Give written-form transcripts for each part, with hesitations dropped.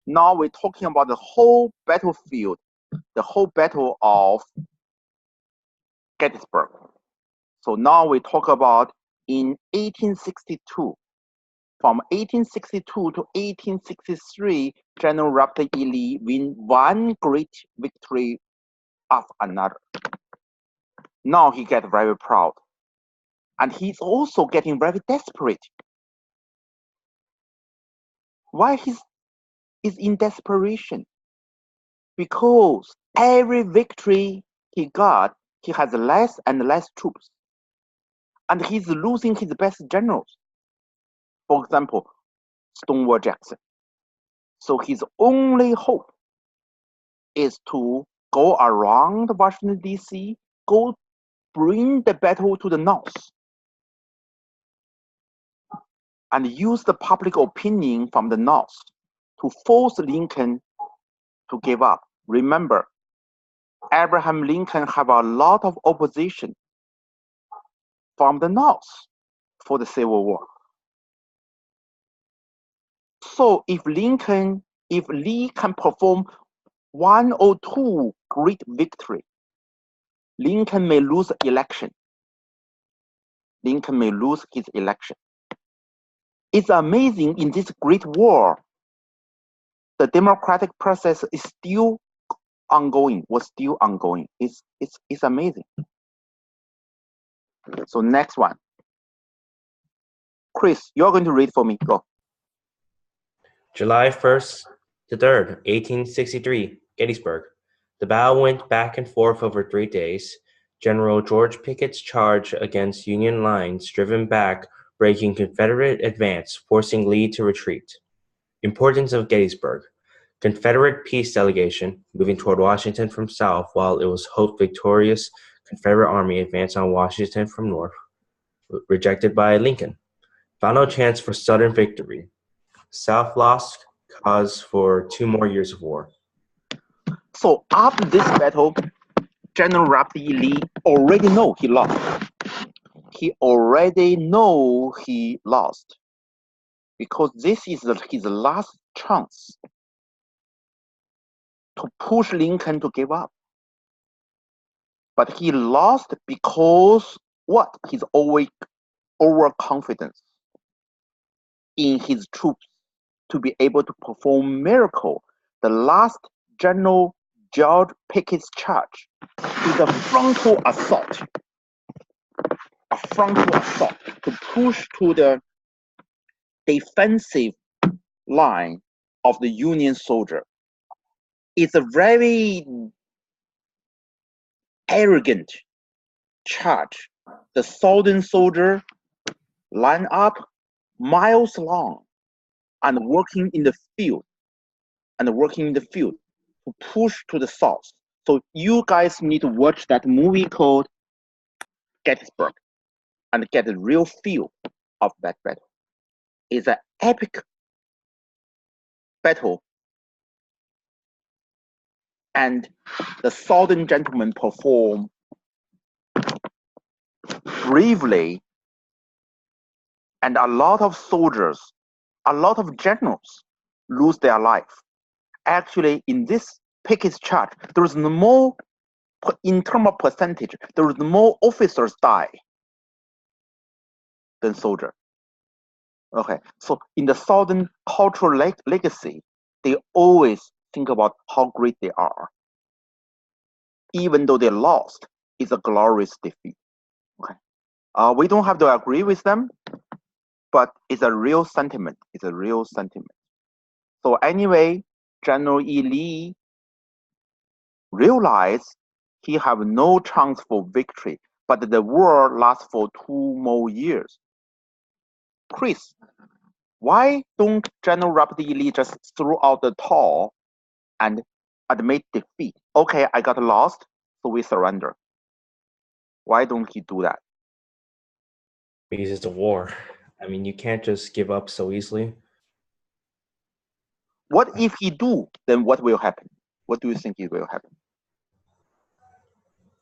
Now we're talking about the whole battlefield, the whole Battle of Gettysburg. So now we talk about in 1862. From 1862 to 1863, General Robert E. Lee win one great victory after another. Now he gets very proud. And he's also getting very desperate. Why he's in desperation? Because every victory he got, he has less and less troops. And he's losing his best generals. For example, Stonewall Jackson. So his only hope is to go around Washington, D.C., go bring the battle to the north, and use the public opinion from the north to force Lincoln to give up. Remember, Abraham Lincoln have a lot of opposition from the north for the Civil War. So if Lee can perform one or two great victory, Lincoln may lose election. Lincoln may lose his election. It's amazing in this great war, the democratic process is still ongoing, was still ongoing. It's amazing. So next one. Chris, you're going to read for me. Go. July 1st to 3rd, 1863, Gettysburg. The battle went back and forth over 3 days. General George Pickett's charge against Union lines driven back, breaking Confederate advance, forcing Lee to retreat. Importance of Gettysburg. Confederate peace delegation moving toward Washington from south while it was hoped victorious Confederate army advanced on Washington from north, rejected by Lincoln. Final chance for Southern victory. South lost cause for 2 more years of war. So after this battle, General Robert E. Lee already know he lost. He already know he lost because this is his last chance to push Lincoln to give up. But he lost because what? His overconfidence in his troops to be able to perform miracle. The last General George Pickett's charge is a frontal assault. A frontal assault to push to the defensive line of the Union soldier. It's a very arrogant charge. The Southern soldier line up miles long and working in the field to push to the south. So you guys need to watch that movie called Gettysburg and get a real feel of that battle. It's an epic battle, and the Southern gentlemen perform bravely, and a lot of soldiers, a lot of generals lose their life. Actually, in this Pickett's charge, there is no more, in terms of percentage, there is more officers die than soldiers. Okay, so in the Southern cultural legacy, they always think about how great they are. Even though they lost, it's a glorious defeat. Okay, we don't have to agree with them, but it's a real sentiment. It's a real sentiment. So anyway, General E. Lee realized he have no chance for victory, but the war lasts for 2 more years. Chris, why don't General Robert E. Lee just throw out the towel and admit defeat? Okay, I got lost, so we surrender. Why don't he do that? Because it's a war. I mean, you can't just give up so easily. What if he do? Then what will happen? What do you think it will happen?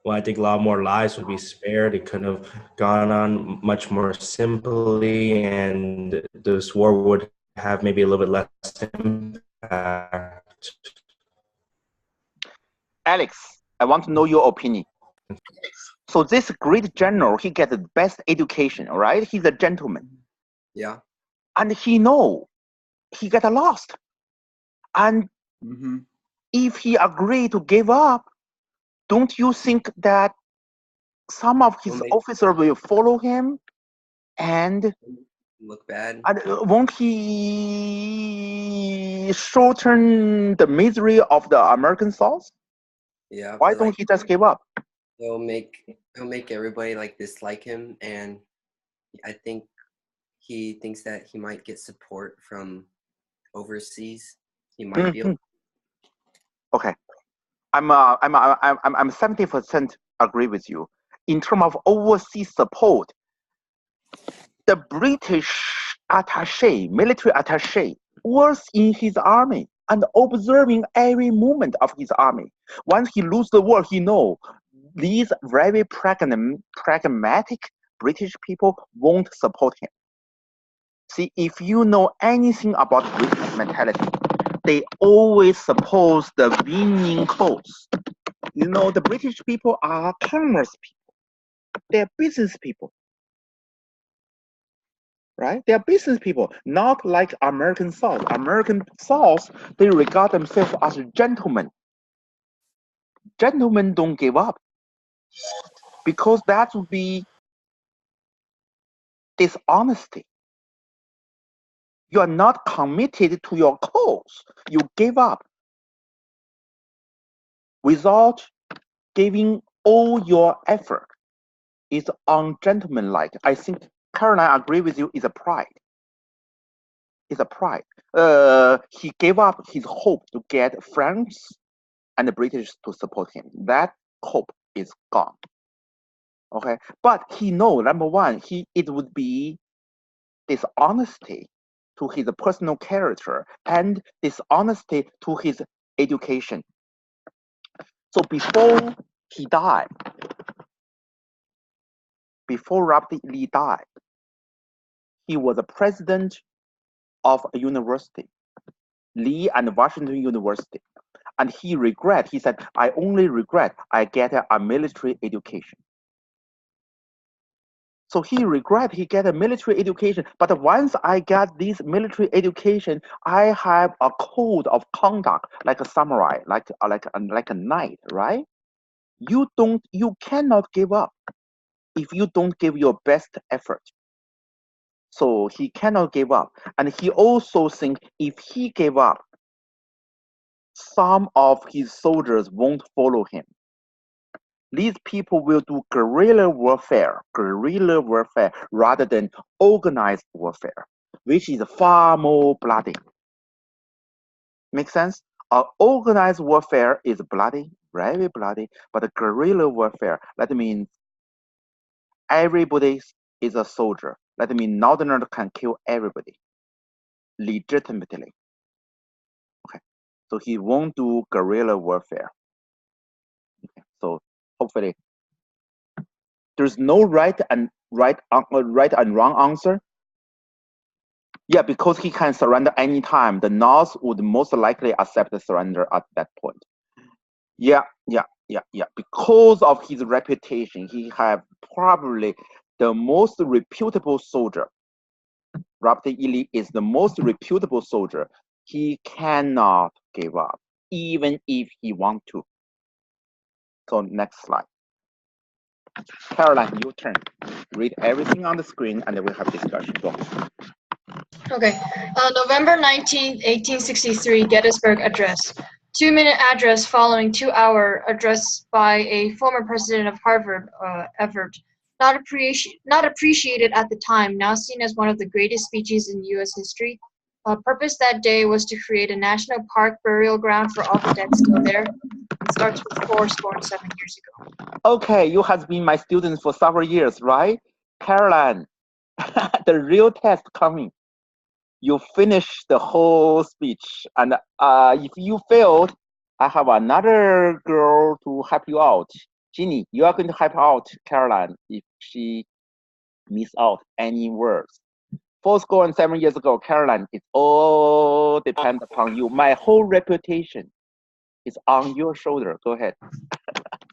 Well, I think a lot more lives would be spared. It could have gone on much more simply, and this war would have maybe a little bit less Alex, I want to know your opinion. So this great general, he gets the best education, all right? He's a gentleman. Yeah. And he know he got lost. And if he agreed to give up, don't you think that some of his officers will follow him and look bad? And won't he shorten the misery of the American South? Yeah. Why don't he just give up? He'll make everybody like dislike him, and I think he thinks that he might get support from overseas. He might be able. Okay, I'm 70% agree with you. In terms of overseas support, the British attaché, military attaché, was in his army and observing every movement of his army. Once he lose the war, he know these very pragmatic British people won't support him. See, if you know anything about British mentality, they always support the winning cause. You know, the British people are commerce people. They're business people. Right? They are business people, not like American South. American South, they regard themselves as gentlemen. Gentlemen don't give up because that would be dishonesty. You are not committed to your cause. You give up without giving all your effort. It's ungentlemanlike. I think Caroline, I agree with you, is a pride. It's a pride. He gave up his hope to get France and the British to support him. That hope is gone. Okay, but he know number one, it would be dishonesty to his personal character and dishonesty to his education. So before he died, before Robert E. Lee died, he was a president of a university, Lee and Washington University. And he said, I only regret I get a military education. So he get a military education, but once I got this military education, I have a code of conduct like a samurai, like a knight, right? You cannot give up if you don't give your best effort. So he cannot give up, and he also think if he gave up, some of his soldiers won't follow him. These people will do guerrilla warfare rather than organized warfare, which is far more bloody. Make sense? Organized warfare is bloody, very bloody, but guerrilla warfare, that means everybody is a soldier. That means Northerners can kill everybody legitimately. Okay, so he won't do guerrilla warfare. Okay. So hopefully there's no right and wrong answer. Yeah, because he can surrender anytime. The North would most likely accept the surrender at that point. Yeah. Because of his reputation, he have probably the most reputable soldier. Robert E. Lee is the most reputable soldier. He cannot give up, even if he want to. So next slide. Caroline, your turn. Read everything on the screen and then we'll have discussion. Go. Okay. November 19th, 1863, Gettysburg Address. 2-minute address following 2-hour address by a former president of Harvard, Everett. Not appreciated at the time, now seen as one of the greatest speeches in U.S. history. Purpose that day was to create a national park burial ground for all the dead still there. It starts with 407 years ago. Okay, you have been my student for several years, right? Caroline, the real test coming. You finish the whole speech, and if you failed, I have another girl to help you out. Ginny, you are going to help out Caroline if she miss out any words. 407 years ago, Caroline, it all depends upon you. My whole reputation is on your shoulder. Go ahead.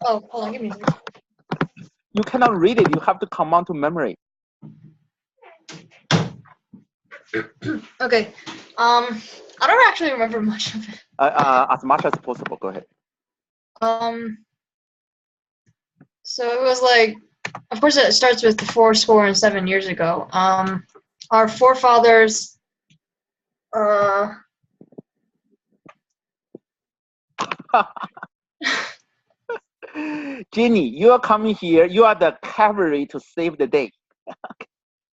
Oh, hold on, give me a second. You cannot read it. You have to command to memory. Okay. I don't actually remember much of it. As much as possible. Go ahead. So it was like, of course, it starts with the 407 years ago. Our forefathers, Jenny, you are coming here. You are the cavalry to save the day.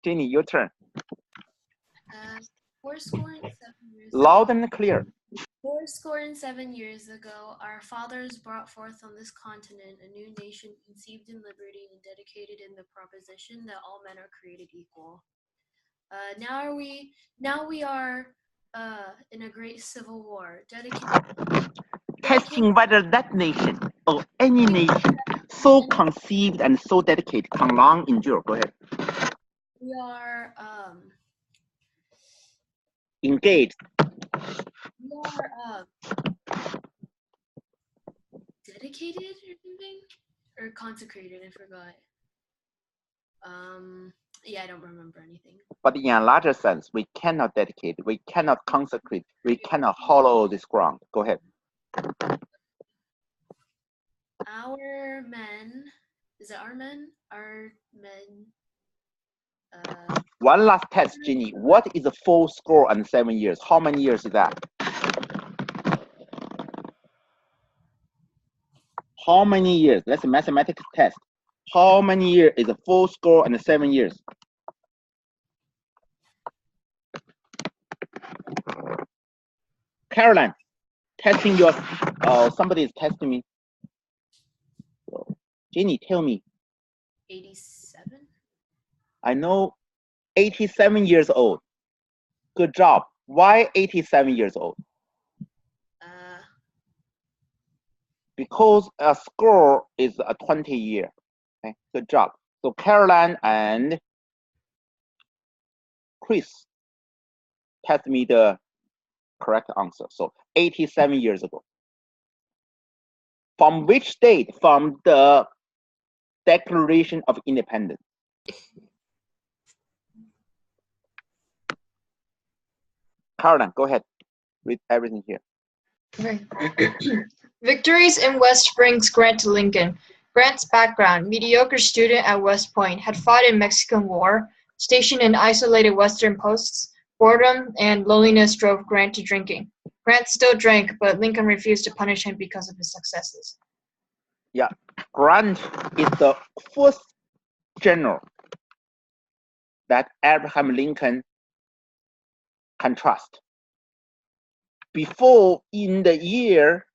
Jenny, your turn. 407 years Loud ago. and clear. 407 years ago, our fathers brought forth on this continent a new nation conceived in liberty and dedicated in the proposition that all men are created equal. Now we are in a great civil war, Testing whether that nation or any nation so conceived and so dedicated can long endure. Go ahead. We are Engaged. Dedicated or something, or consecrated. I forgot. Yeah, I don't remember anything. But in a larger sense, we cannot dedicate, we cannot consecrate, we cannot hollow this ground. Go ahead. Our men, is it our men? Our men. One last test, Ginny. What is 407 years? How many years is that? How many years? That's a mathematics test. How many years is 407 years? Caroline, testing your, somebody is testing me. So, Ginny, tell me. 87? I know 87 years old. Good job. Why 87 years old? Because a score is a 20 year. Okay, good job. So Caroline and Chris test me the correct answer. So 87 years ago. From which date? From the Declaration of Independence. Caroline, go ahead. Read everything here. Okay. Victories in West Springs grant to Lincoln. Grant's background: mediocre student at West Point, had fought in Mexican War, stationed in isolated western posts. Boredom and loneliness drove Grant to drinking. Grant still drank, but Lincoln refused to punish him because of his successes. Yeah, Grant is the first general that Abraham Lincoln can trust. Before, in the year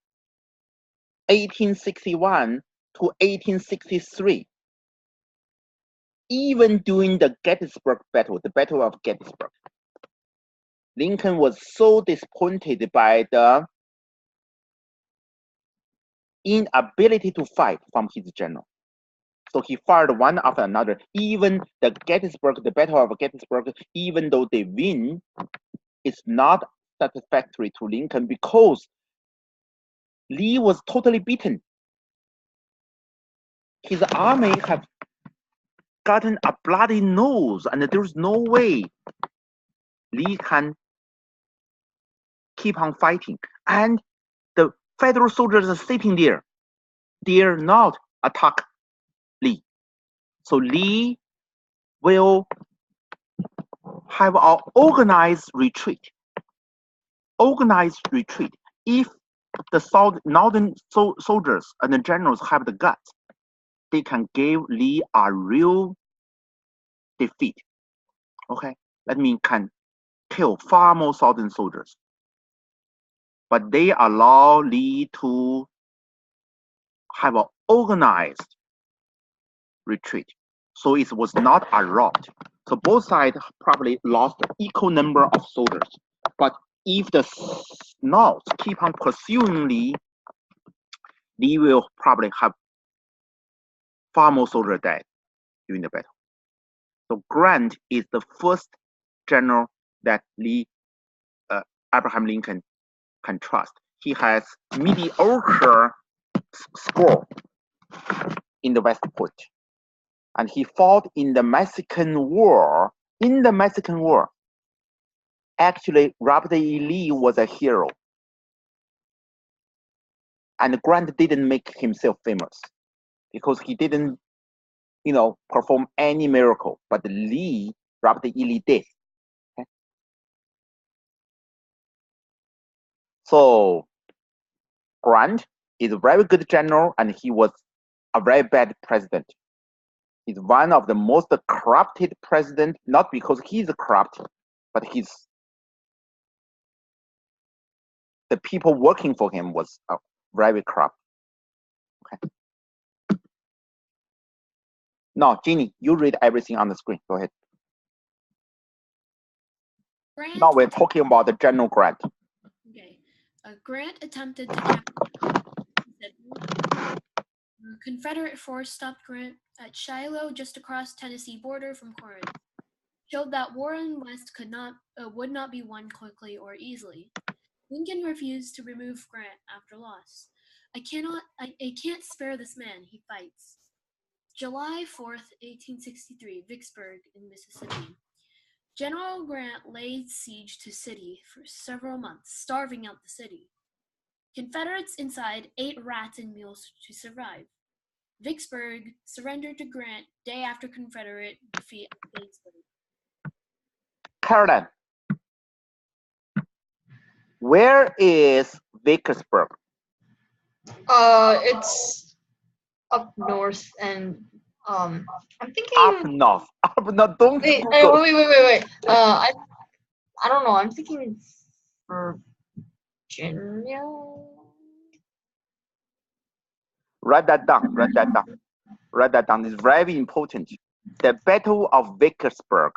1861 to 1863, even during the Gettysburg Battle, the Battle of Gettysburg, Lincoln was so disappointed by the inability to fight from his general. So he fired one after another. Even the Battle of Gettysburg, even though they win, it's not satisfactory to Lincoln because Lee was totally beaten. His army have gotten a bloody nose, and there's no way Lee can keep on fighting. And the Federal soldiers are sitting there. Dare not attack Lee. So Lee will have an organized retreat. Organized retreat. If the northern soldiers and the generals have the guts, they can give Lee a real defeat. Okay, that means can kill far more southern soldiers. But they allow Lee to have an organized retreat. So it was not a rout. So both sides probably lost equal number of soldiers. But if the North keep on pursuing Lee, Lee will probably have far more soldiers dead during the battle. So Grant is the first general that Abraham Lincoln can trust. He has mediocre score in the West Point, and he fought in the Mexican War. In the Mexican War, actually, Robert E. Lee was a hero, and Grant didn't make himself famous because he didn't, perform any miracle. But Robert E. Lee did. Okay? So Grant is a very good general, and he was a very bad president. He's one of the most corrupted president, not because he's corrupt, but the people working for him was very corrupt. Okay. Now, Ginny, you read everything on the screen. Go ahead. Grant, Now we're talking about the General Grant. Okay. Grant attempted to capture Confederate force stopped Grant at Shiloh, just across Tennessee border from Corinth. Showed that war in West would not be won quickly or easily. Lincoln refused to remove Grant after loss. I can't spare this man, he fights. July 4th, 1863, Vicksburg in Mississippi. General Grant laid siege to city for several months, starving out the city. Confederates inside ate rats and mules to survive. Vicksburg surrendered to Grant day after Confederate defeat at Gettysburg. Caroline, where is Vicksburg? It's up north, and I'm thinking Up north. Don't wait, Google. wait. I don't know. I'm thinking Virginia. Write that down. It's very important. The Battle of Vicksburg.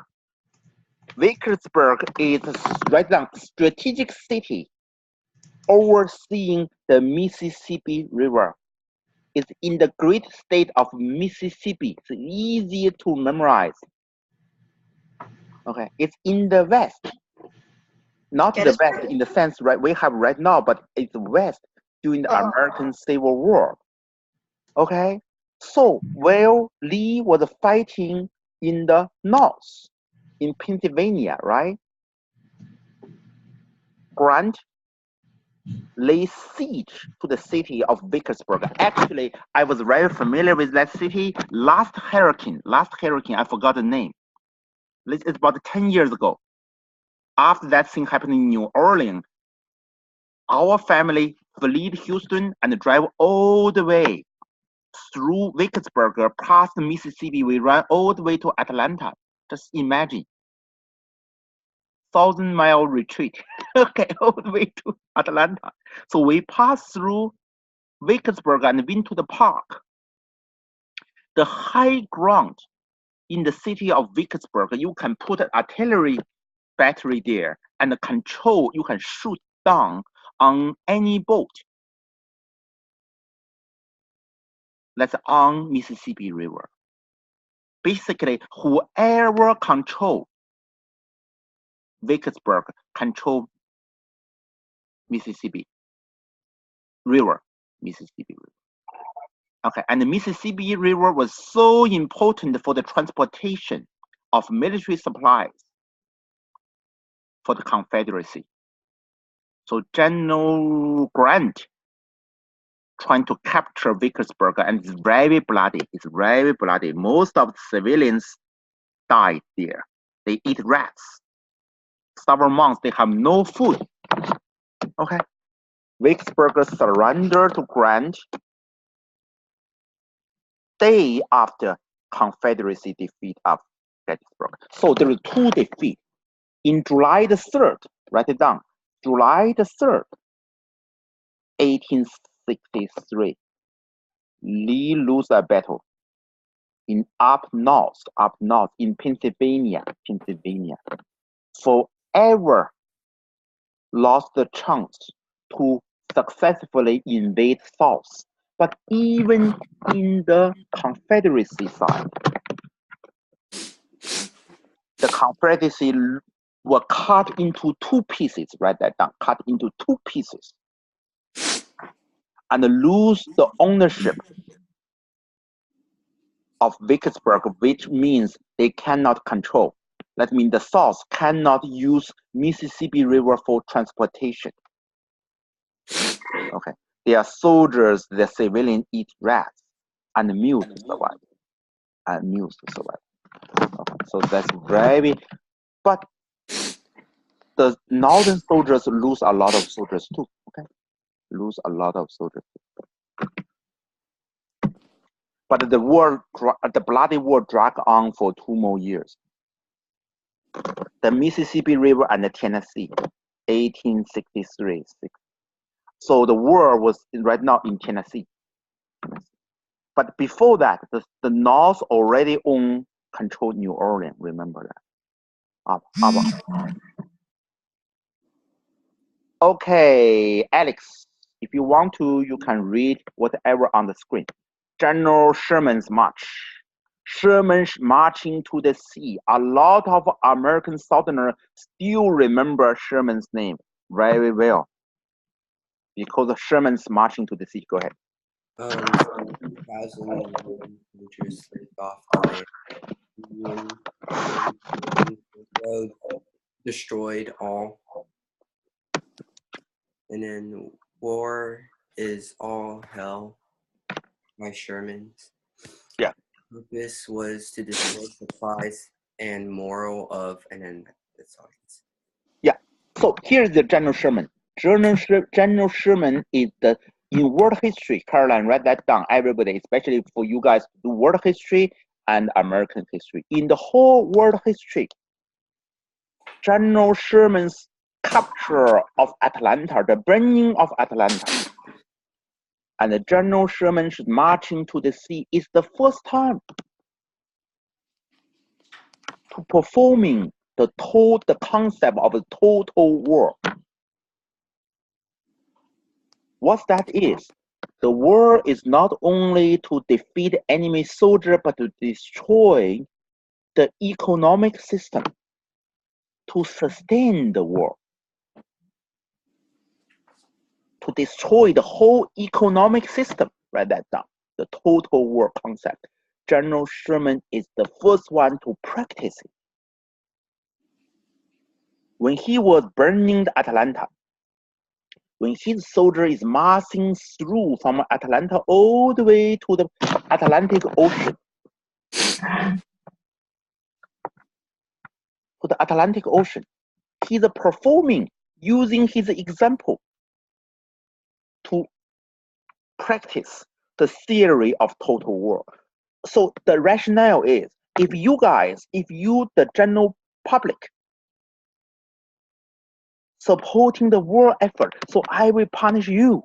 Vicksburg is right down strategic city overseeing the Mississippi River. It's in the great state of Mississippi. It's easier to memorize. Okay, it's in the west. Not the west in the sense we have right now, but it's west during the American Civil War. Okay, so while Lee was fighting in the north, in Pennsylvania, right? Grant laid siege to the city of Vicksburg. Actually, I was very familiar with that city. Last hurricane, I forgot the name. It's about 10 years ago. After that thing happened in New Orleans, our family fled Houston and drive all the way through Vicksburg, past Mississippi. We ran all the way to Atlanta. Just imagine. 1,000-mile retreat. Okay, all the way to Atlanta. So we passed through Vicksburg and went to the park. The high ground in the city of Vicksburg, you can put an artillery battery there and you can shoot down on any boat that's on Mississippi River. Basically, whoever control Vicksburg control Mississippi River. Okay, and the Mississippi River was so important for the transportation of military supplies for the Confederacy. So General Grant trying to capture Vicksburg, and it's very bloody. Most of the civilians died there. They eat rats. Several months they have no food. Okay. Vicksburg surrendered to Grant day after Confederacy defeat of Gettysburg. So there are two defeats. In July the 3rd, write it down. July the 3rd, 1863, Lee lose a battle in up north in Pennsylvania. Forever lost the chance to successfully invade South. But even in the Confederacy side, the Confederacy were cut into 2 pieces. Write that down. Cut into 2 pieces, and lose the ownership of Vicksburg, which means they cannot control. That means the South cannot use Mississippi River for transportation. Okay, their soldiers, their civilians eat rats, and mules survive. And mules survive. Okay, so that's very. But the northern soldiers lose a lot of soldiers too. Okay, lose a lot of soldiers. But the war, the bloody war dragged on for 2 more years. The Mississippi River and the Tennessee, 1863. So the war was right now in Tennessee. But before that, the North already controlled New Orleans. Remember that. Okay, Alex, if you want to, you can read whatever on the screen. General Sherman's march. Sherman marching to the sea. A lot of American Southerners still remember Sherman's name very well because Sherman's marching to the sea. Go ahead. 2,000 soldiers slipped off the land. Union road destroyed all. And then war is all hell by Sherman's. Yeah. Purpose was to destroy supplies and moral of, and then that's all. Yeah. So here's the General Sherman. General Sherman is the in world history. Caroline, write that down. Everybody, especially for you guys, do world history and American history. In the whole world history, General Sherman's capture of Atlanta, the burning of Atlanta, and the General Sherman's marching to the sea is the first time to performing the concept of a total war. What that is, the war is not only to defeat enemy soldier, but to destroy the economic system to sustain the war, to destroy the whole economic system. Write that down. The total war concept. General Sherman is the first one to practice it. When he was burning Atlanta, when his soldier is marching through from Atlanta all the way to the Atlantic Ocean, he's performing using his example to practice the theory of total war. So the rationale is, if you, the general public, supporting the war effort, so I will punish you.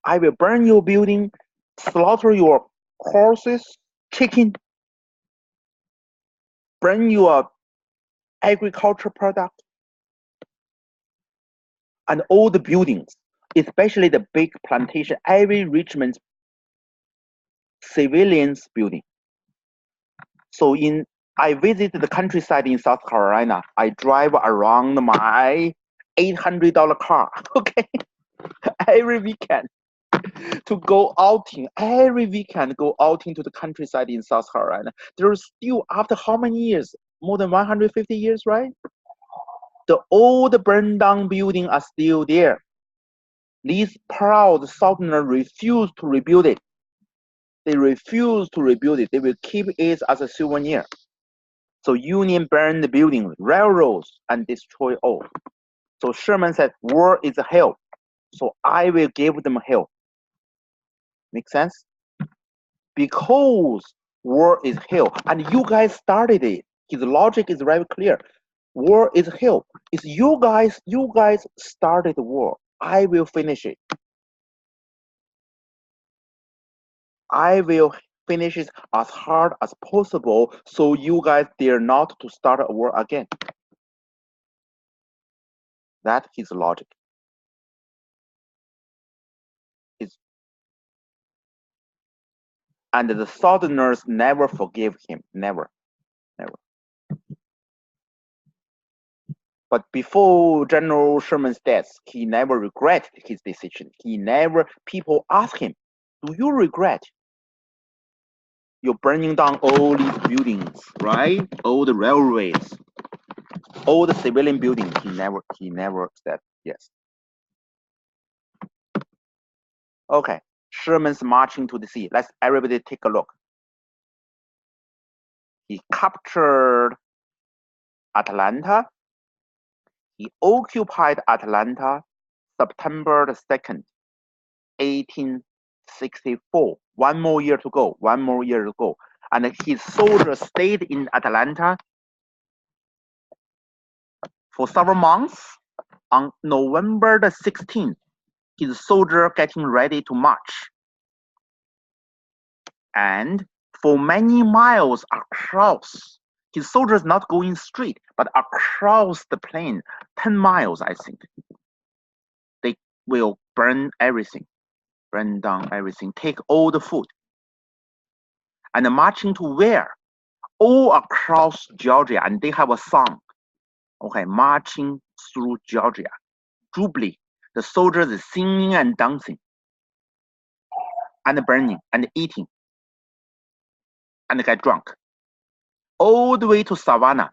I will burn your building, slaughter your horses, chicken, burn your agriculture product, and all the buildings, especially the big plantation, every regiment civilians building. So I visited the countryside in South Carolina. I drive around my $800 car, okay, every weekend to go outing. Every weekend, go outing to the countryside in South Carolina. There's still, after how many years? More than 150 years, right? The old burned down buildings are still there. These proud Southerners refuse to rebuild it. They refuse to rebuild it. They will keep it as a souvenir. So Union burned the buildings, railroads, and destroy all. So Sherman said, war is hell. So I will give them hell. Make sense? Because war is hell. And you guys started it. His logic is very clear. War is hell. It's you guys started the war. I will finish it. I will finish it as hard as possible so you guys dare not to start a war again. That's his logic. And the Southerners never forgive him. Never. But before General Sherman's death, he never regretted his decision. People ask him, do you regret you're burning down all these buildings, right? All the railways, all the civilian buildings. He never said yes. Okay, Sherman's marching to the sea. Let's everybody take a look. He captured Atlanta. He occupied Atlanta September the 2nd, 1864. One more year to go. And his soldiers stayed in Atlanta for several months. On November the 16th, his soldier getting ready to march. And for many miles across, his soldiers not going straight, but across the plain, 10 miles, I think. They will burn down everything, take all the food. And marching to where? All across Georgia, and they have a song. Okay, marching through Georgia. Jubilee. The soldiers are singing and dancing, and burning, and eating, and get drunk. All the way to Savannah.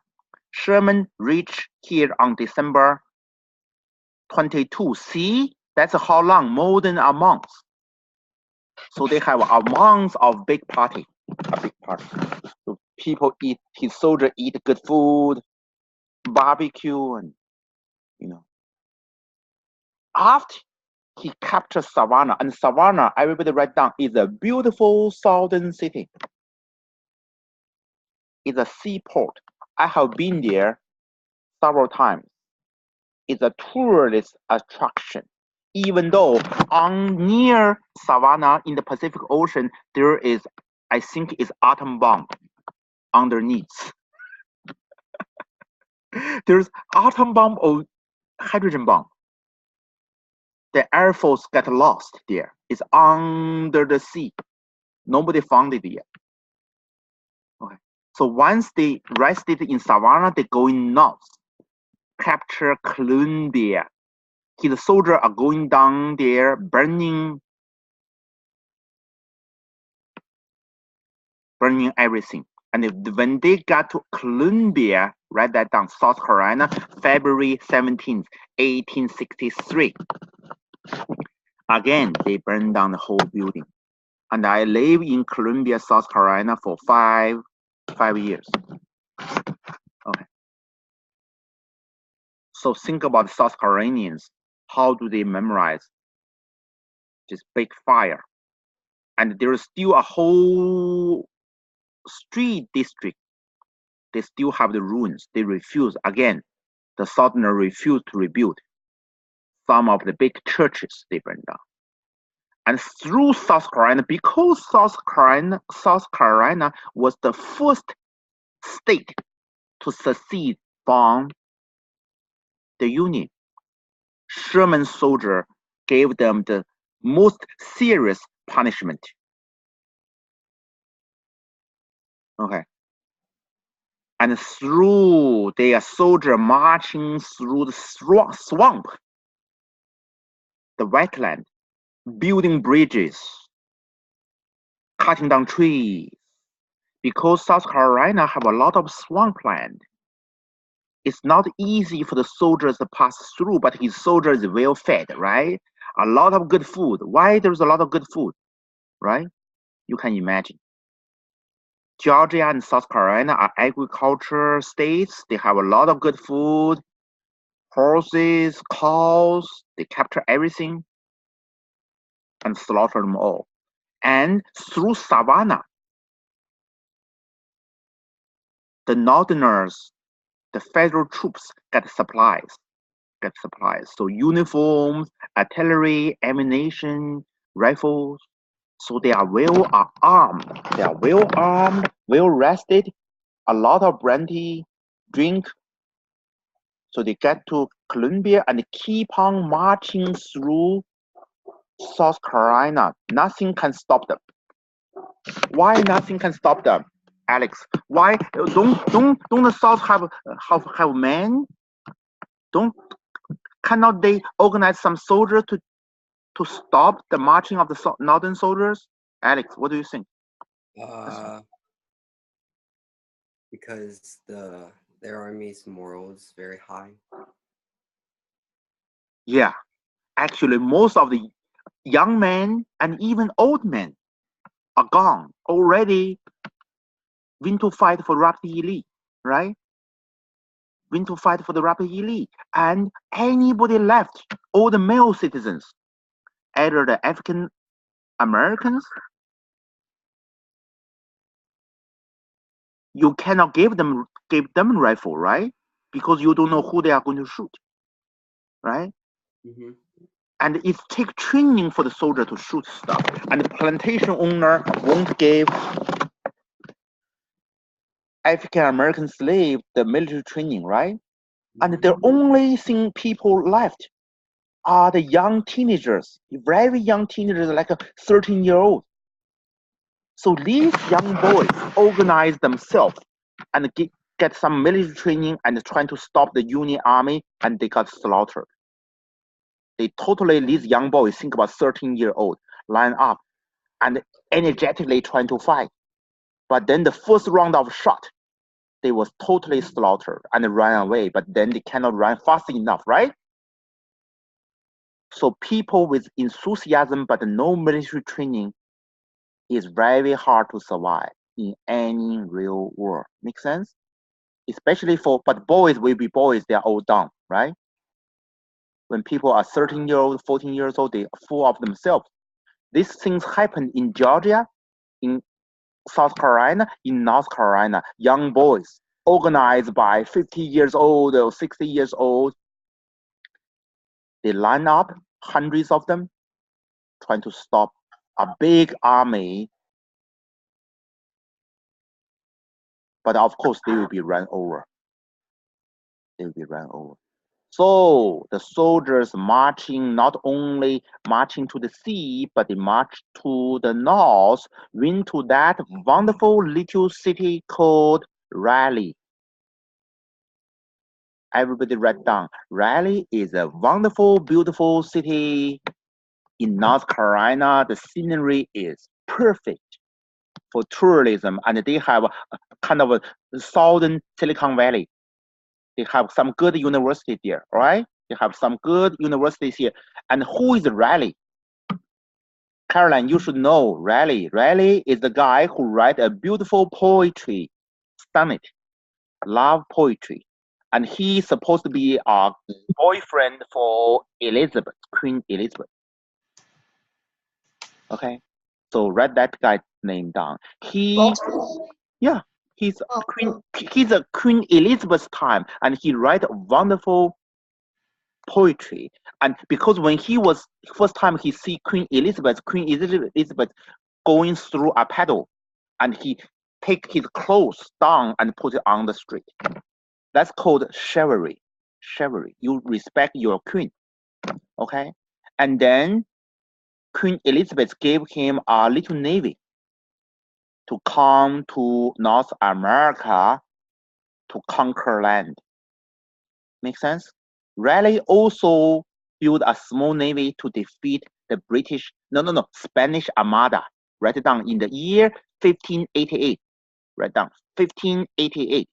Sherman reached here on December 22. See, that's how long? More than a month. So they have a month of big party, So people eat, his soldiers eat good food, barbecue, and After he captured Savannah, and Savannah, everybody write down, is a beautiful southern city. It's a seaport. I have been there several times. It's a tourist attraction. Even though near Savannah in the Pacific Ocean, there is, I think, is atom bomb underneath. There's atom bomb or hydrogen bomb. The Air Force got lost there. It's under the sea. Nobody found it yet. Okay. So once they rested in Savannah, they going north, capture Columbia. His soldiers are going down there, burning everything. And when they got to Columbia, write that down, South Carolina, February 17th, 1863. Again, they burned down the whole building. And I live in Columbia, South Carolina for five years. Okay. So think about South Carolinians. How do they memorize this big fire? And there is still a whole street district. They still have the ruins. They refuse, again, the Southerners refuse to rebuild. Some of the big churches they burned down. And through South Carolina, because South Carolina was the first state to secede from the Union, Sherman's soldier gave them the most serious punishment. Okay. And through their soldier marching through the swamp, the wetland, building bridges, cutting down trees, because South Carolina have a lot of swampland. It's not easy for the soldiers to pass through, but his soldiers are well fed, right? A lot of good food. Why there's a lot of good food, right? You can imagine. Georgia and South Carolina are agriculture states. They have a lot of good food, horses, cows. They capture everything and slaughter them all. And through Savannah, the Northerners, the federal troops get supplies. So uniforms, artillery, ammunition, rifles. So they are well armed. They are well armed, well rested, a lot of brandy, drink. So they get to Columbia and keep on marching through South Carolina. Nothing can stop them. Why nothing can stop them, Alex? Why don't the South have men? Cannot they organize some soldiers to stop the marching of the northern soldiers? Alex, what do you think? Because their army's morals very high. Yeah, actually, most of the young men and even old men are gone already. Went to fight for Rapid Elite, right? Went to fight for the Rapid Elite, and anybody left, all the male citizens, either the African Americans, you cannot give them rifle, right? Because you don't know who they are going to shoot, right? Mm-hmm. And it takes training for the soldier to shoot stuff. And the plantation owner won't give African American slave the military training, right? And the only thing people left are the young teenagers, very young teenagers, like a 13-year-old. So these young boys organize themselves and get some military training and trying to stop the Union Army, and they got slaughtered. These young boys, think about 13-year-old, line up and energetically trying to fight. But then the first round of shot, they was totally slaughtered and ran away, but then they cannot run fast enough, right? So people with enthusiasm but no military training is very hard to survive in any real war. Make sense? Especially but boys will be boys, they are all done, right? When people are 13-year-old, 14 years old, they are full of themselves. These things happen in Georgia, in South Carolina, in North Carolina. Young boys organized by 50 years old or 60 years old. They line up, hundreds of them, trying to stop a big army. But of course, they will be run over. They will be run over. So the soldiers marching, not only marching to the sea, but they marched to the north, went to that wonderful little city called Raleigh. Everybody write down. Raleigh is a wonderful, beautiful city in North Carolina. The scenery is perfect for tourism, and they have a kind of a southern Silicon Valley. They have some good university there, right? They have some good universities here. And who is Raleigh? Caroline, you should know Raleigh. Raleigh is the guy who write a beautiful poetry, sonnet, love poetry. And he's supposed to be a boyfriend for Elizabeth, Queen Elizabeth. Okay, so write that guy's name down. He's a Queen Elizabeth's time, and he write wonderful poetry. And because when he was first time he see Queen Elizabeth going through a paddle, and he take his clothes down and put it on the street. That's called chivalry. Chivalry. You respect your queen. Okay? And then Queen Elizabeth gave him a little navy to come to North America to conquer land. Make sense? Raleigh also built a small navy to defeat the Spanish Armada. Write it down in the year 1588. Write down 1588.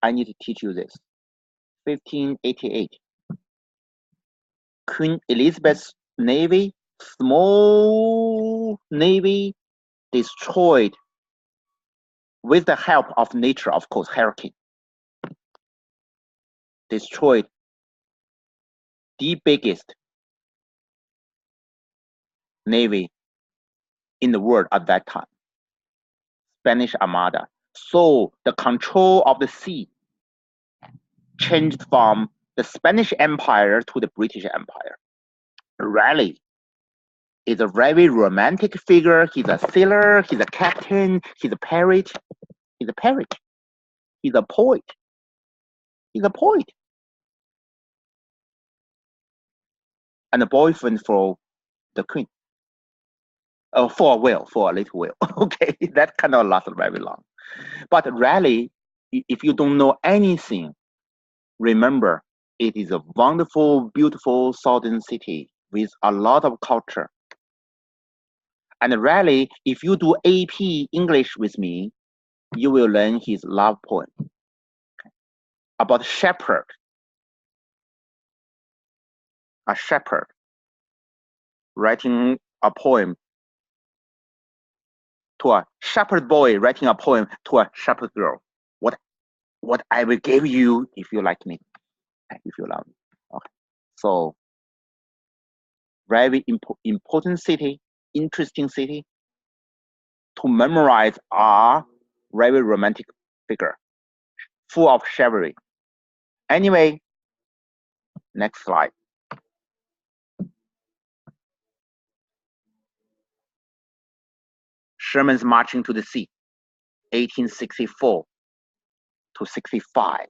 I need to teach you this. 1588. Queen Elizabeth's navy, small navy, destroyed with the help of nature, of course, hurricane. Destroyed the biggest navy in the world at that time, Spanish Armada. So the control of the sea changed from the Spanish Empire to the British Empire. Raleigh is a very romantic figure. He's a sailor, he's a captain, he's a parrot. He's a parrot. He's a poet. He's a poet. And a boyfriend for the queen. Oh, for a little whale. Okay, that cannot last very long. But Raleigh, if you don't know anything Remember, it is a wonderful, beautiful southern city with a lot of culture. And really, if you do AP English with me, you will learn his love poem about shepherd. A shepherd writing a poem to a shepherd boy writing a poem to a shepherd girl. What I will give you if you like me, if you love me. Okay. So very important city, interesting city to memorize are very romantic figure, full of chivalry. Anyway, next slide. Sherman's marching to the sea, 1864 to 65.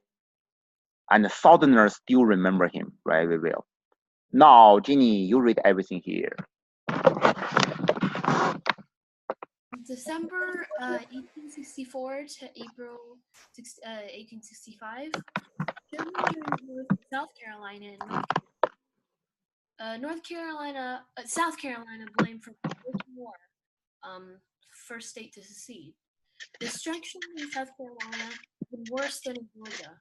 And the Southerners still remember him very well. Now, Ginny, you read everything here. December 1864 to April 1865, Sherman joined South Carolina and South Carolina blamed for provoking war, first state to secede. Destruction in South Carolina was worse than in Georgia.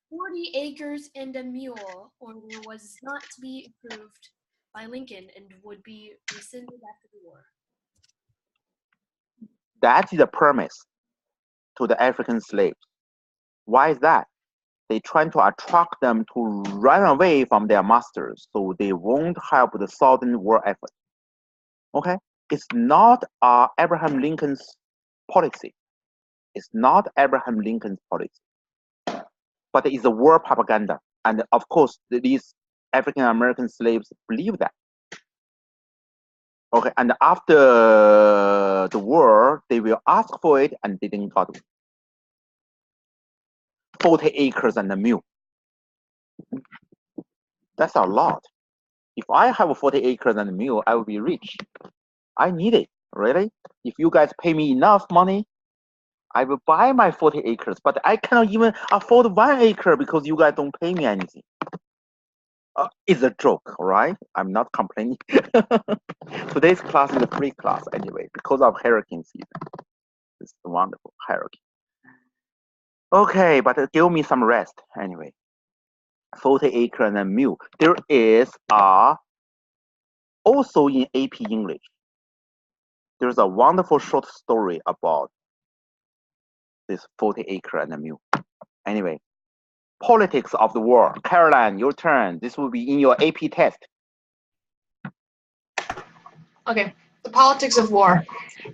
40 acres and a mule order was not to be approved by Lincoln and would be rescinded after the war. That is a promise to the African slaves. Why is that? They try to attract them to run away from their masters so they won't help the Southern war effort. Okay? It's not Abraham Lincoln's policy. It's not Abraham Lincoln's policy. But it's a war propaganda. And of course, these African American slaves believe that. Okay, and after the war, they will ask for it and they didn't got it. 40 acres and a mule. That's a lot. If I have 40 acres and a mule, I will be rich. I need it, really. If you guys pay me enough money, I will buy my 40 acres, but I cannot even afford 1 acre because you guys don't pay me anything. It's a joke, right? I'm not complaining. Today's class is a free class anyway, because of hurricane season. It's a wonderful hurricane. Okay, but give me some rest anyway. 40 acre and a mule. There is also in AP English. There's a wonderful short story about this 40 acre and a mule. Anyway, politics of the war. Caroline, your turn. This will be in your AP test. Okay, the politics of war.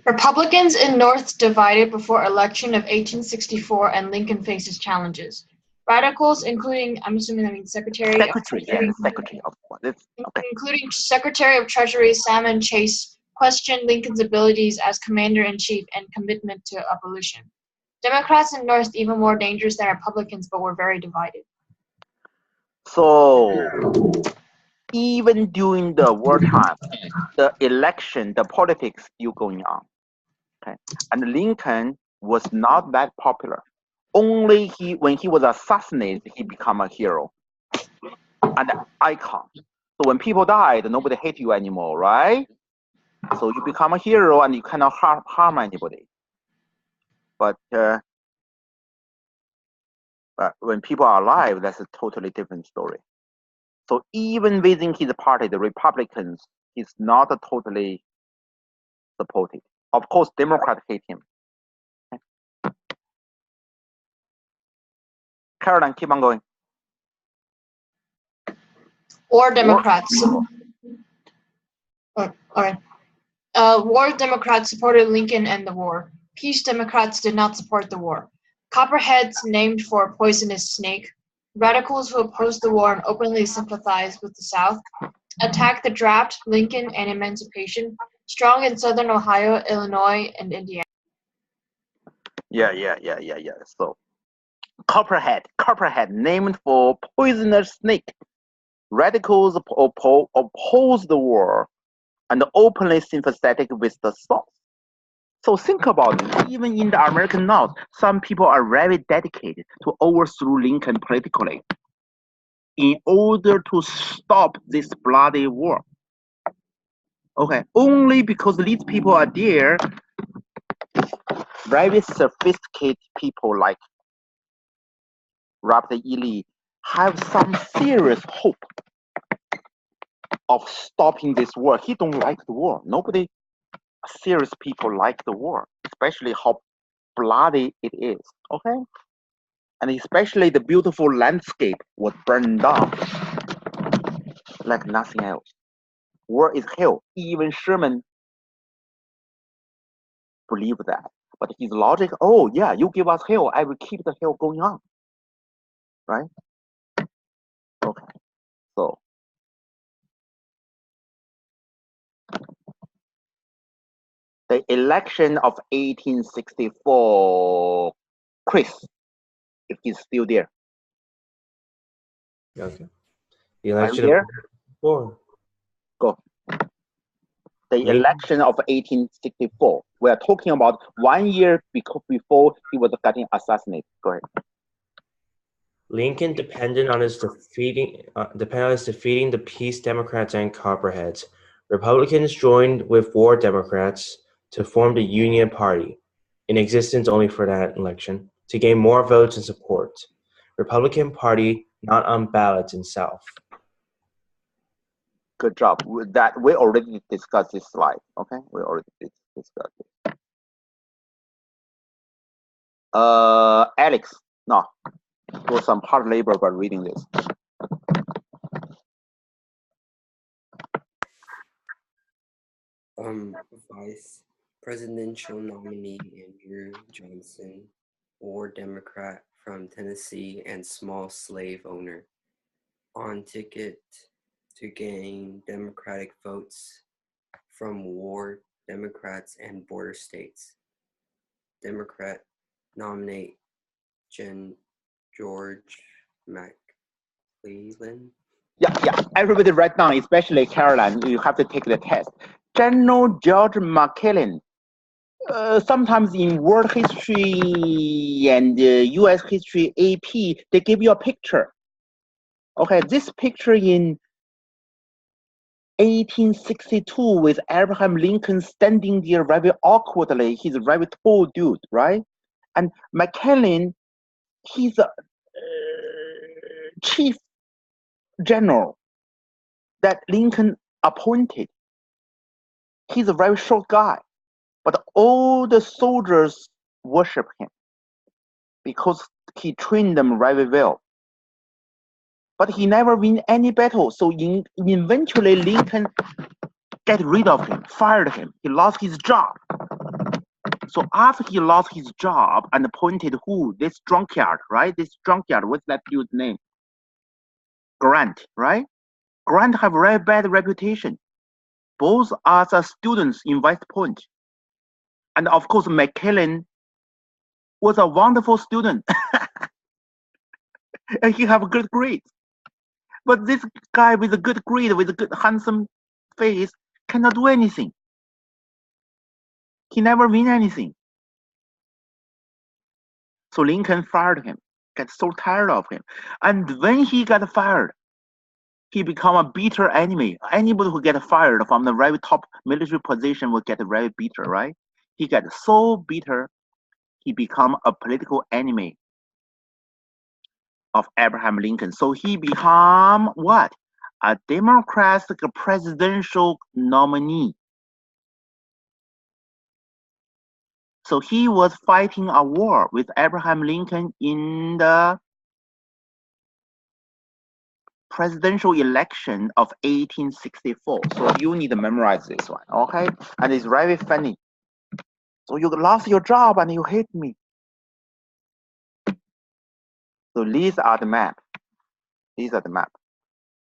Republicans in North divided before election of 1864 and Lincoln faces challenges. Radicals, including, I'm assuming that means Secretary of Treasury, Okay. including Secretary of Treasury Salmon Chase, questioned Lincoln's abilities as commander-in-chief and commitment to abolition. Democrats in North even more dangerous than Republicans, but were very divided. So even during the wartime, the election, the politics still going on. Okay, and Lincoln was not that popular. Only when he was assassinated, he became a hero and an icon. So when people died, nobody hates you anymore, right? So you become a hero and you cannot harm anybody. But when people are alive, that's a totally different story. So even within his party, the Republicans, he's not totally supported. Of course, Democrats hate him. Okay. Caroline, keep on going. War Democrats. All right. War Democrats supported Lincoln and the war. Peace Democrats did not support the war. Copperheads named for a poisonous snake. Radicals who opposed the war and openly sympathized with the South. Attacked the draft, Lincoln, and emancipation. Strong in southern Ohio, Illinois, and Indiana. Yeah. So Copperhead named for poisonous snake. Radicals oppose the war and openly sympathetic with the South. So think about it. Even in the American North, some people are very dedicated to overthrow Lincoln politically in order to stop this bloody war. Okay, only because these people are there, very sophisticated people like Robert E. Lee have some serious hope of stopping this war. He don't like the war. Nobody, serious people like the war, especially how bloody it is. Okay, and especially the beautiful landscape was burned down like nothing else. War is hell. Even Sherman believed that. But his logic, oh yeah, you give us hell, I will keep the hell going on. Right? Okay. So the election of 1864, Chris, if he's still there. Okay. The Are you election there? of 4. Go. The Lincoln. election of 1864. We are talking about 1 year before he was getting assassinated. Go ahead. Lincoln depended on his defeating the Peace Democrats and Copperheads. Republicans joined with War Democrats to form the Union Party, in existence only for that election, to gain more votes and support. Republican Party not on ballots in South. Good job. With that, we already discussed this slide. Okay, we already discussed it. Alex, no, do some hard labor by reading this. Vice presidential nominee Andrew Johnson, War Democrat from Tennessee and small slave owner, on ticket to gain Democratic votes from War Democrats and border states. Democrat nominate George McClellan. Yeah. Everybody write down, especially Caroline. You have to take the test. General George McClellan. Sometimes in world history and U.S. history AP, they give you a picture. Okay, this picture in 1862 with Abraham Lincoln standing there very awkwardly. He's a very tall dude, right? And McClellan, he's a chief general that Lincoln appointed. He's a very short guy, but all the soldiers worship him because he trained them very well. But he never win any battle, so eventually Lincoln get rid of him, fired him. He lost his job. So after he lost his job and appointed who? This drunkard, right? This drunkard, what's that dude's name? Grant, right? Grant have very bad reputation. Both are the students in West Point. And of course, McClellan was a wonderful student. And he have good grades. But this guy with a good grade, with a good handsome face, cannot do anything. He never win anything. So Lincoln fired him, got so tired of him. And when he got fired, he become a bitter enemy. Anybody who get fired from the very top military position will get very bitter, right? He got so bitter, he become a political enemy of Abraham Lincoln. So he become what? A Democratic presidential nominee. So he was fighting a war with Abraham Lincoln in the presidential election of 1864. So you need to memorize this one, okay? And it's very funny. So you lost your job and you hate me. So these are the map. These are the map.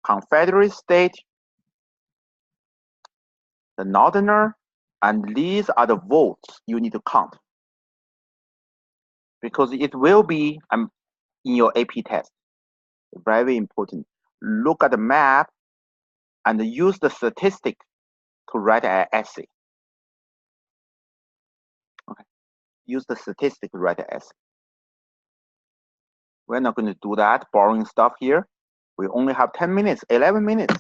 Confederate state, the northerner, and these are the votes you need to count. Because it will be in your AP test. Very important. Look at the map and use the statistic to write an essay. use the statistic to write the essay. We're not going to do that boring stuff here. We only have 10 minutes, 11 minutes.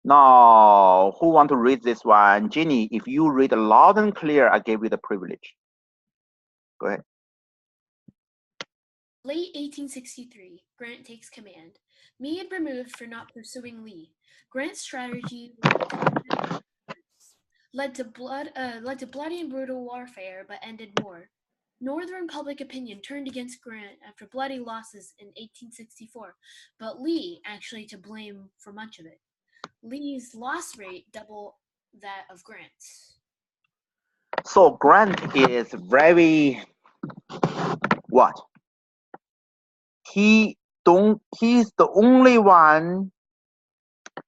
Now, who want to read this one? Ginny, if you read loud and clear, I give you the privilege. Go ahead. Late 1863, Grant takes command. Meade removed for not pursuing Lee. Grant's strategy led to bloody and brutal warfare, but ended war. Northern public opinion turned against Grant after bloody losses in 1864, but Lee actually to blame for much of it. Lee's loss rate doubled that of Grant's. So Grant is very what? He's the only one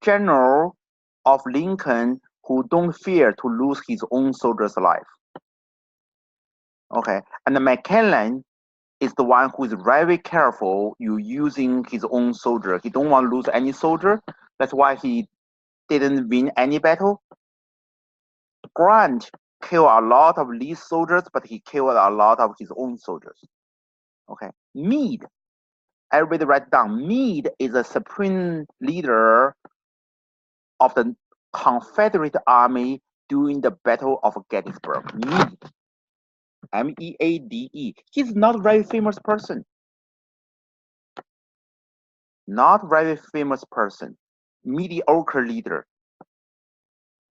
general of Lincoln who don't fear to lose his own soldier's life. Okay, and McClellan is the one who is very careful you using his own soldier. He don't want to lose any soldier. That's why he didn't win any battle. Grant killed a lot of Lee's soldiers, but he killed a lot of his own soldiers. Okay, Meade. Everybody write down. Meade is a supreme leader of the Confederate Army during the Battle of Gettysburg. Meade. M-E-A-D-E. He's not a very famous person. Not very famous person. Mediocre leader.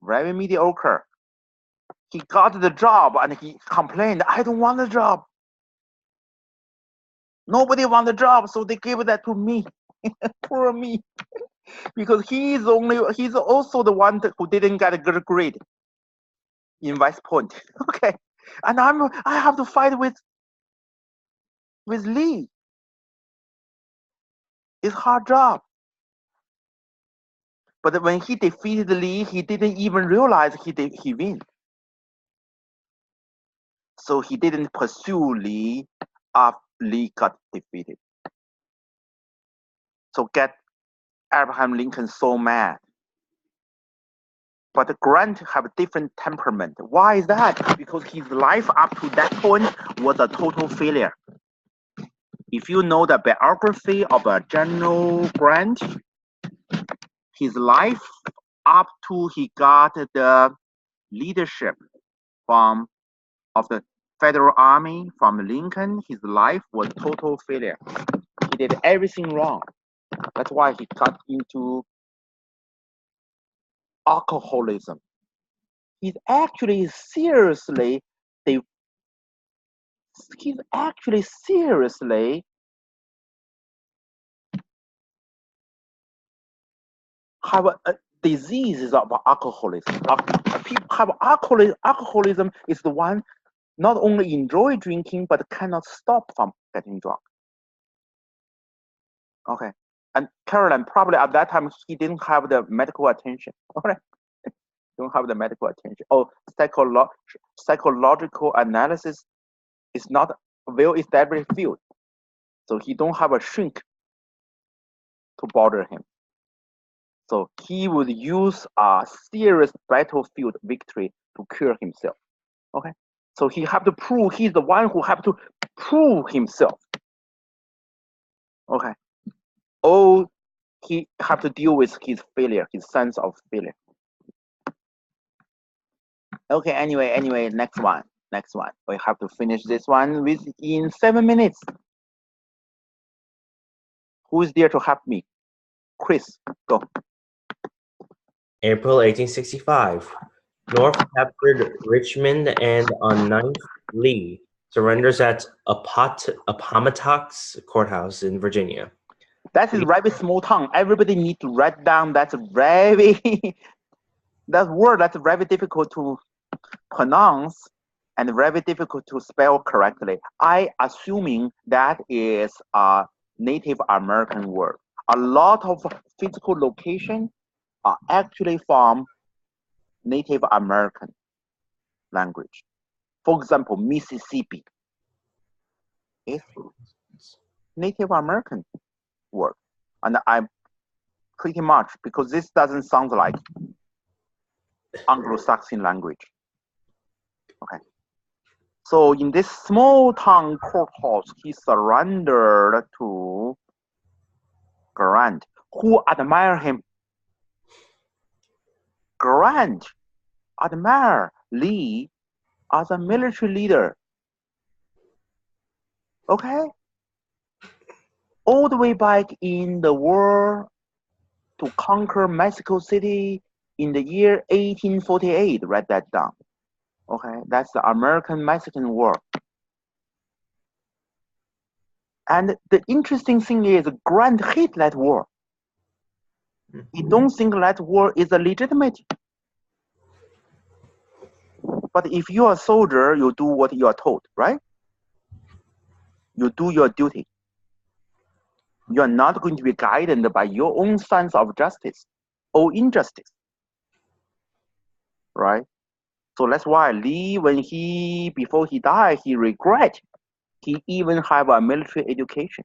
Very mediocre. He got the job and he complained, I don't want the job. Nobody wants the job, so they gave that to me. Poor me. Because he's also the one who didn't get a good grade in West Point. Okay. And I have to fight with Lee. It's a hard job. But when he defeated Lee, he didn't even realize he win. So he didn't pursue Lee after Lee got defeated. So get Abraham Lincoln so mad. But Grant have a different temperament. Why is that? Because his life up to that point was a total failure. If you know the biography of General Grant, his life up to he got the leadership of the Federal Army from Lincoln, his life was total failure. He did everything wrong. That's why he got into alcoholism. He's actually seriously have a disease of alcoholism. People have alcoholism is the one not only enjoy drinking but cannot stop from getting drunk. Okay, and Caroline probably at that time he didn't have the medical attention. Okay, don't have the medical attention. Oh, psychological analysis is not a well-established field, so he don't have a shrink to bother him. So he would use a serious battlefield victory to cure himself. Okay, so he have to prove he's the one who have to prove himself. Okay, all he have to deal with his failure, his sense of failure. Okay, anyway, next one. We have to finish this one within 7 minutes. Who is there to help me? Chris, go. April 1865. North captured Richmond and on 9th, Lee surrenders at Appomattox Courthouse in Virginia. That is very small town. Everybody need to write down. That's very that word that's very difficult to pronounce and very difficult to spell correctly. I assuming that is a Native American word. A lot of physical location are actually from Native American language. For example, Mississippi is Native American word. And I'm pretty much, because this doesn't sound like Anglo-Saxon language. Okay. So in this small town courthouse, he surrendered to Grant, who admired him. Grant admired Lee as a military leader. Okay? All the way back in the war to conquer Mexico City in the year 1848, write that down. Okay, that's the American-Mexican War. And the interesting thing is Grant hate that war. He don't think that war is legitimate. But if you are a soldier, you do what you are told, right? You do your duty. You are not going to be guided by your own sense of justice or injustice, right? So that's why Lee, before he died, he regret he even have a military education.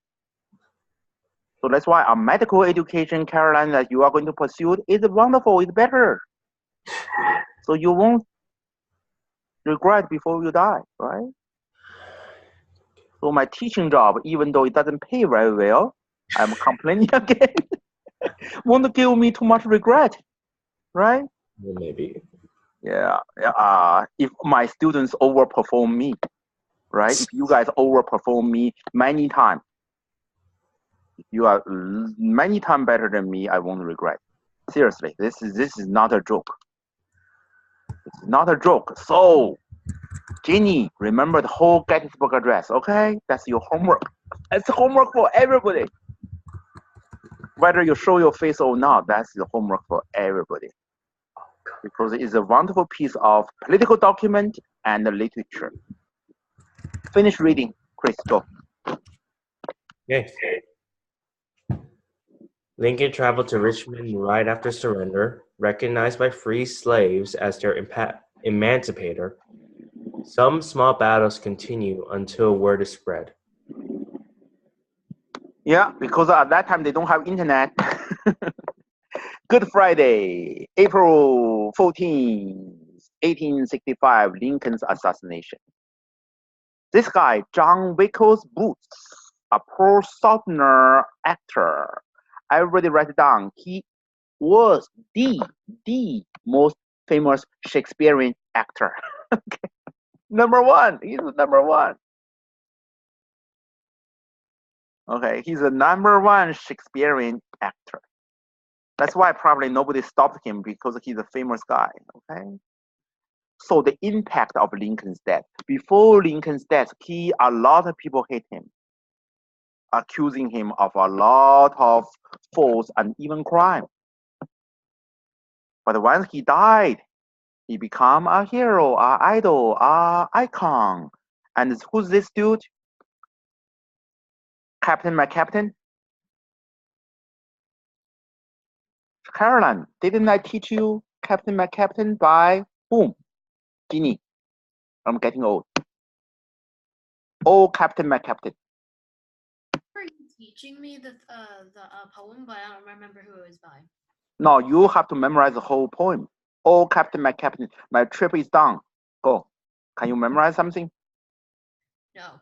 So that's why a medical education, Caroline, that you are going to pursue is wonderful, it's better. So you won't regret before you die, right? So my teaching job, even though it doesn't pay very well, I'm complaining again, won't give me too much regret, right? Well, maybe. Yeah. If my students overperform me, right? If you guys overperform me many times, if you are many times better than me, I won't regret. Seriously, this is not a joke. It's not a joke. So, Jenny, remember the whole Gettysburg Address, okay? That's your homework. It's homework for everybody. Whether you show your face or not, that's the homework for everybody. Because it's a wonderful piece of political document and literature. Finish reading, Chris, go. Okay. Lincoln traveled to Richmond right after surrender, recognized by free slaves as their emancipator. Some small battles continue until word is spread. Yeah, because at that time they don't have internet. Good Friday, April 14, 1865, Lincoln's assassination. This guy, John Wilkes Booth, a pro Southerner actor. Everybody write it down. He was the most famous Shakespearean actor. Okay. Number one. He's number one. Okay, he's the number one Shakespearean actor. That's why probably nobody stopped him, because he's a famous guy. Okay. So the impact of Lincoln's death. Before Lincoln's death, a lot of people hate him, accusing him of a lot of faults and even crime. But once he died, he became a hero, an idol, an icon. And who's this dude? Captain, my captain? Caroline, didn't I teach you Captain, my captain by whom? Ginny. I'm getting old. Oh, Captain, my captain. Were you teaching me the poem, but I don't remember who it was by. No, you have to memorize the whole poem. Oh, Captain, my captain, my trip is done. Go. Can you memorize something? No.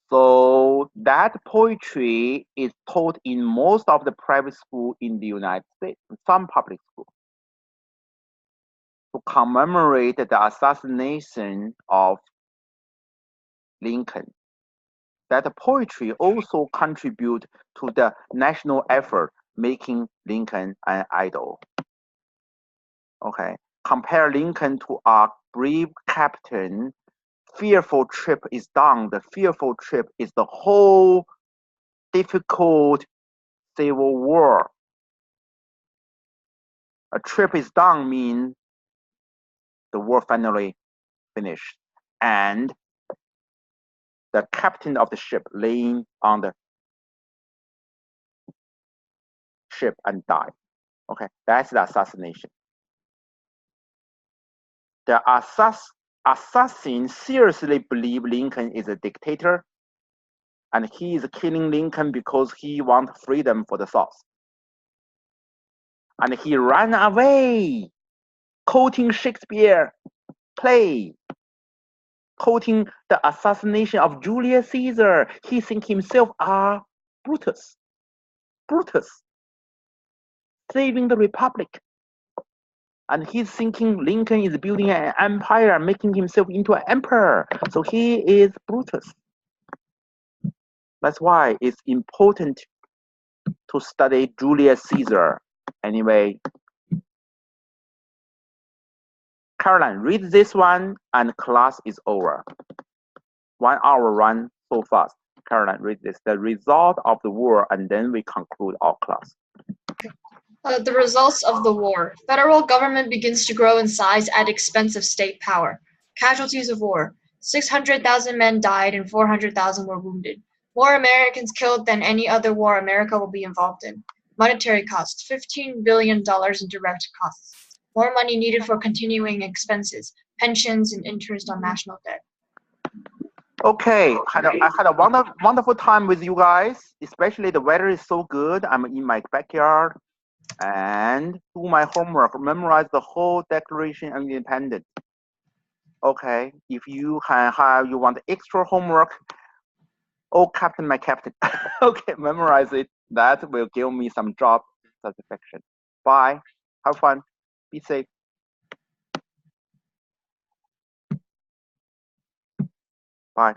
So that poetry is taught in most of the private schools in the United States, some public schools, to commemorate the assassination of Lincoln. That poetry also contribute to the national effort making Lincoln an idol. Okay, compare Lincoln to a brave captain. Fearful trip is done. The fearful trip is the whole difficult Civil War. A trip is done means the war finally finished, and the captain of the ship laying on the ship and died. Okay, that's the assassination. The assassin seriously believe Lincoln is a dictator, and he is killing Lincoln because he wants freedom for the South. And he ran away, quoting Shakespeare play, quoting the assassination of Julius Caesar. He thinks himself Brutus. Brutus. Saving the Republic. And he's thinking Lincoln is building an empire, making himself into an emperor. So he is Brutus. That's why it's important to study Julius Caesar. Anyway, Caroline, read this one and class is over. 1 hour run so fast. Caroline, read this. The result of the war, and then we conclude our class. The results of the war. Federal government begins to grow in size at expense of state power. Casualties of war. 600,000 men died and 400,000 were wounded. More Americans killed than any other war America will be involved in. Monetary costs. $15 billion in direct costs. More money needed for continuing expenses, pensions, and interest on national debt. Okay, I had a wonderful time with you guys. Especially the weather is so good. I'm in my backyard and do my homework. Memorize the whole Declaration of Independence. Okay, if you want extra homework, oh captain, my captain. Okay, memorize it. That will give me some job satisfaction. Bye. Have fun. Be safe. Bye.